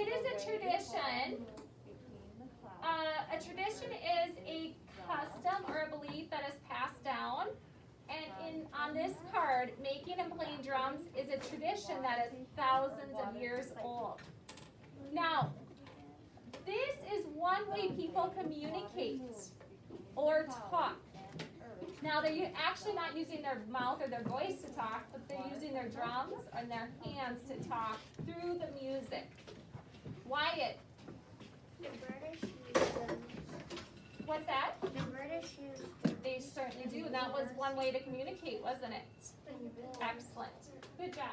it is a tradition. A tradition is a custom or a belief that is passed down. And on this card, making and playing drums is a tradition that is thousands of years old. Now, this is one way people communicate or talk. Now, they're actually not using their mouth or their voice to talk, but they're using their drums and their hands to talk through the music. Wyatt. The British use them. What's that? The British use them. They certainly do. And that was one way to communicate, wasn't it? Excellent. Good job.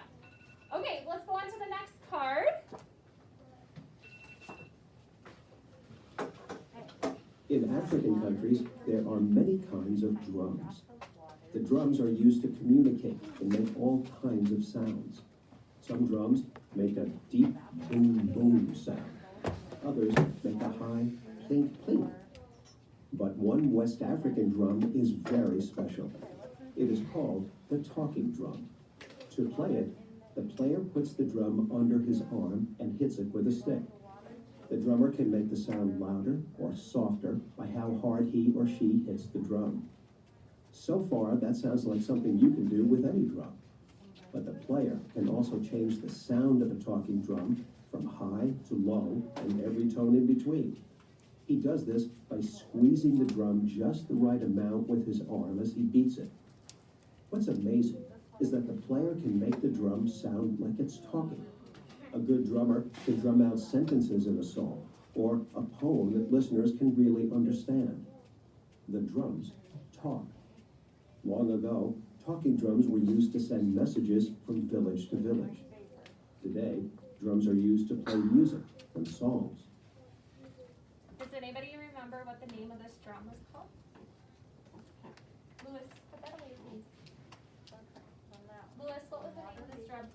Okay, let's go on to the next card. In African countries, there are many kinds of drums. The drums are used to communicate and make all kinds of sounds. Some drums make a deep boom boom sound. Others make a high plink plink. But one West African drum is very special. It is called the talking drum. To play it, the player puts the drum under his arm and hits it with a stick. The drummer can make the sound louder or softer by how hard he or she hits the drum. So far, that sounds like something you can do with any drum. But the player can also change the sound of a talking drum from high to low and every tone in between. He does this by squeezing the drum just the right amount with his arm as he beats it. What's amazing is that the player can make the drum sound like it's talking. A good drummer can drum out sentences in a song or a poem that listeners can really understand. The drums talk. Long ago, talking drums were used to send messages from village to village. Today, drums are used to play music and songs. Does anybody remember what the name of this drum was called? Louis, put that away, please. Louis, what was the name of this drum?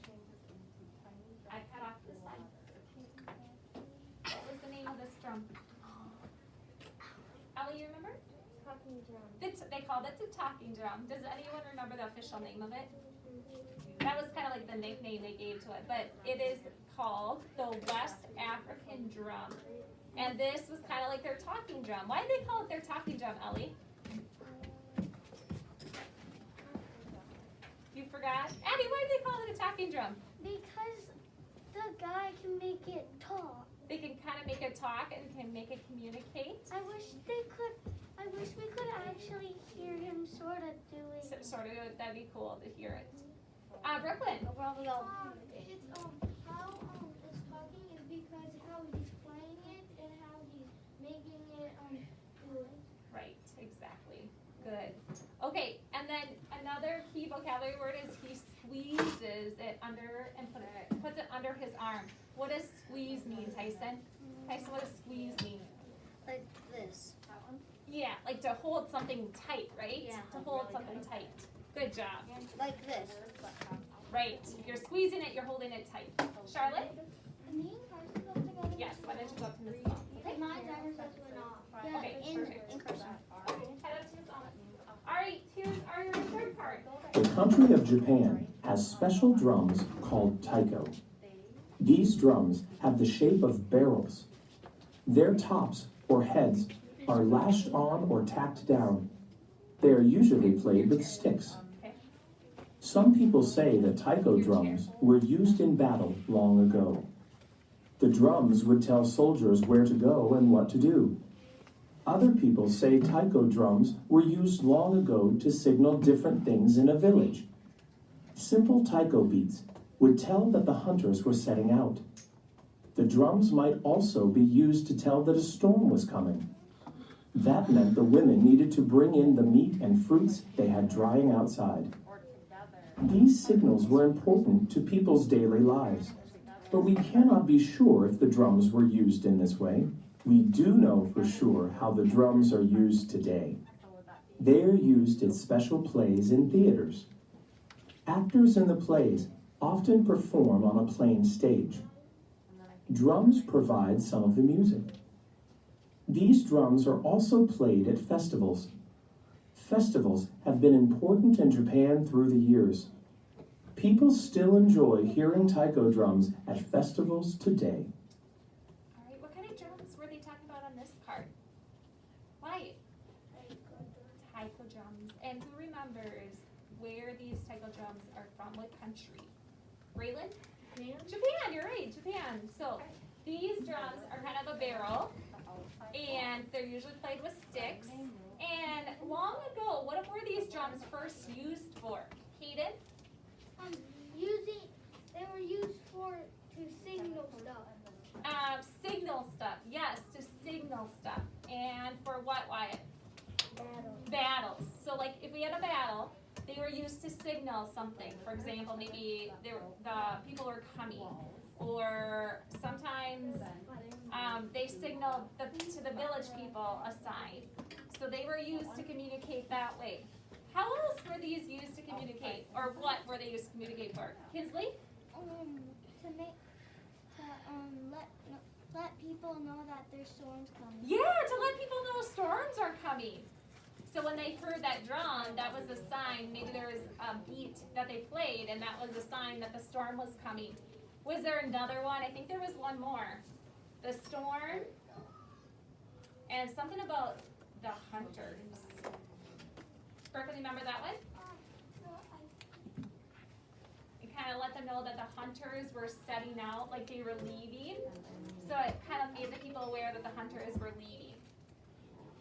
I cut off this side. What was the name of this drum? Ellie, you remember? Talking drum. They called it the talking drum. Does anyone remember the official name of it? That was kind of like the nickname they gave to it, but it is called the West African drum. And this was kind of like their talking drum. Why did they call it their talking drum, Ellie? You forgot? Abby, why did they call it a talking drum? Because the guy can make it talk. They can kind of make it talk and can make it communicate. I wish we could actually hear him sort of doing. Sort of, that'd be cool to hear it. Brooklyn. No problem. It's how it's talking is because how he's playing it and how he's making it do it. Right, exactly. Good. Okay, and then another key vocabulary word is he squeezes it under and puts it under his arm. What does squeeze mean, Tyson? Tyson, what does squeeze mean? Like this. Yeah, like to hold something tight, right? Yeah. To hold something tight. Good job. Like this. Right. If you're squeezing it, you're holding it tight. Charlotte? Me and Carson go together. Yes, why don't you go up to Mrs. Almond? Like my driver's license went off. Yeah, Okay, perfect. in person. Head up to Mrs. Almond. All right, here's our third part. The country of Japan has special drums called taiko. These drums have the shape of barrels. Their tops or heads are lashed on or tacked down. They are usually played with sticks. Some people say that taiko drums were used in battle long ago. The drums would tell soldiers where to go and what to do. Other people say taiko drums were used long ago to signal different things in a village. Simple taiko beats would tell that the hunters were setting out. The drums might also be used to tell that a storm was coming. That meant the women needed to bring in the meat and fruits they had drying outside. These signals were important to people's daily lives, but we cannot be sure if the drums were used in this way. We do know for sure how the drums are used today. They are used in special plays in theaters. Actors in the plays often perform on a plain stage. Drums provide some of the music. These drums are also played at festivals. Festivals have been important in Japan through the years. People still enjoy hearing taiko drums at festivals today. remembers where these taiko drums are from, what country? Raylan? Japan, you're right, Japan. So these drums are kind of a barrel, and they're usually played with sticks. And long ago, what were these drums first used for? Hayden? They were used to signal stuff. Signal stuff, yes, to signal stuff. And for what, Wyatt? Battle. Battles. So like if we had a battle, they were used to signal something. For example, maybe the people were coming. Or sometimes they signaled to the village people a sign. So they were used to communicate that way. How else were these used to communicate? Or what were they used to communicate for? Kinsley? Let people know that there's storms coming. Yeah, to let people know storms are coming. So when they heard that drum, that was a sign. Maybe there was a beat that they played, and that was a sign that the storm was coming. Was there another one? I think there was one more. The storm, and something about the hunters. Berkeley, remember that one? It kind of let them know that the hunters were setting out, like they were leaving. So it kind of made the people aware that the hunters were leaving.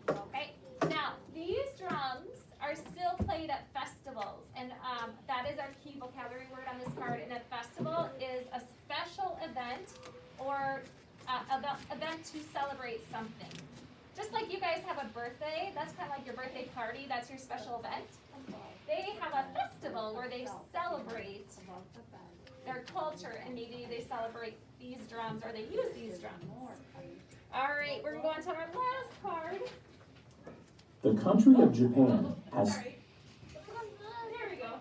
Okay, now these drums are still played at festivals, and that is our key vocabulary word on this card. And a festival is a special event or event to celebrate something. Just like you guys have a birthday, that's kind of like your birthday party, that's your special event. They have a festival where they celebrate their culture, and maybe they celebrate these drums or they use these drums. All right, we're going to go on to our last card. The country of Japan has There we go.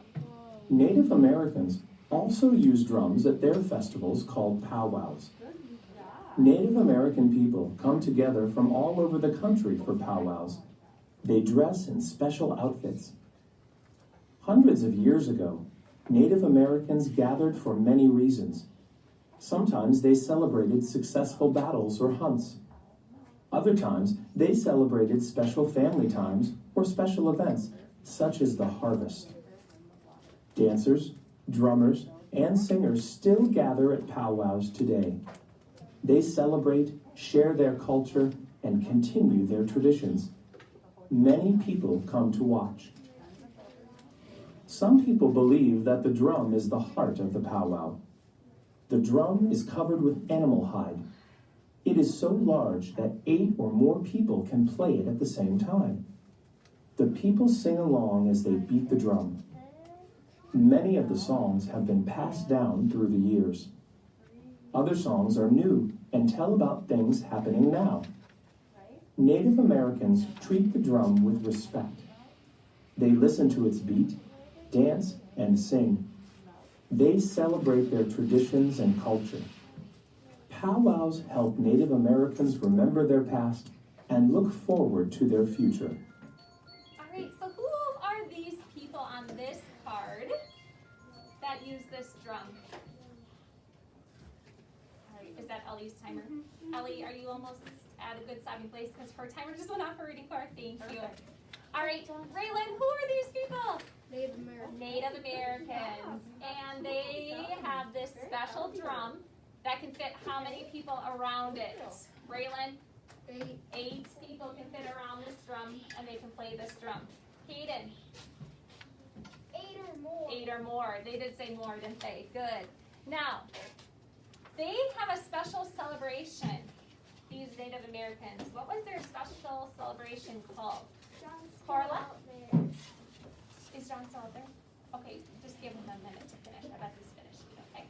Native Americans also use drums at their festivals called powwows. Native American people come together from all over the country for powwows. They dress in special outfits. Hundreds of years ago, Native Americans gathered for many reasons. Sometimes they celebrated successful battles or hunts. Other times, they celebrated special family times or special events, such as the harvest. Dancers, drummers, and singers still gather at powwows today. They celebrate, share their culture, and continue their traditions. Many people come to watch. Some people believe that the drum is the heart of the powwow. The drum is covered with animal hide. It is so large that 8 or more people can play it at the same time. The people sing along as they beat the drum. Many of the songs have been passed down through the years. Other songs are new and tell about things happening now. Native Americans treat the drum with respect. They listen to its beat, dance, and sing. They celebrate their traditions and culture. Powwows help Native Americans remember their past and look forward to their future. All right, so who are these people on this card that use this drum? All right, is that Ellie's timer? Ellie, are you almost at a good stopping place? Because her timer just went off for reading card. Thank you. All right, Raylan, who are these people? Native American. Native Americans. And they have this special drum that can fit how many people around it? Raylan? 8 people can fit around this drum, and they can play this drum. Hayden? 8 or more. 8 or more. They did say more, didn't they? Good. Now, they have a special celebration, these Native Americans. What was their special celebration called? Carla? Is John still out there? Okay, just give him a minute to finish. I bet he's finished. Okay.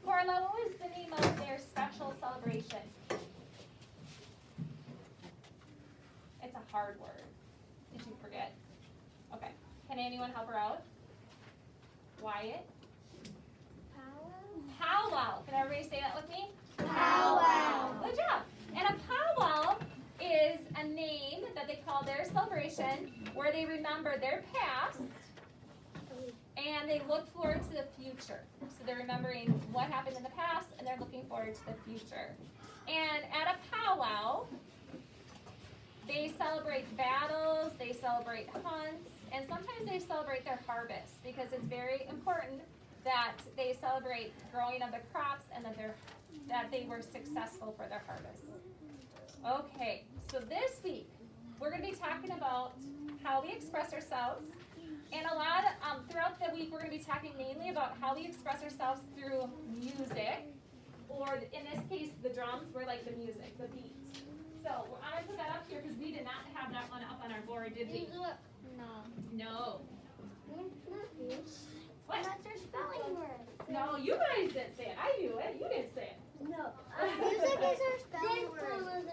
Carla, what was the name of their special celebration? It's a hard word. Did you forget? Okay. Can anyone help her out? Wyatt? Powwow. Can everybody say that with me? Powwow. Good job. And a powwow is a name that they call their celebration where they remember their past and they look forward to the future. So they're remembering what happened in the past and they're looking forward to the future. And at a powwow, They celebrate battles, they celebrate hunts, and sometimes they celebrate their harvest because it's very important that they celebrate growing of the crops and that they were successful for their harvest. Okay, so this week we're going to be talking about how we express ourselves, and a lot throughout the week we're going to be talking mainly about how we express ourselves through music, or in this case the drums were like the music, the beat. So I'm going to put that up here because we did not have that one up on our board, did we? No. What? That's our spelling word. No, you guys didn't say it. I knew it. You didn't say it. No. Music is our spelling word.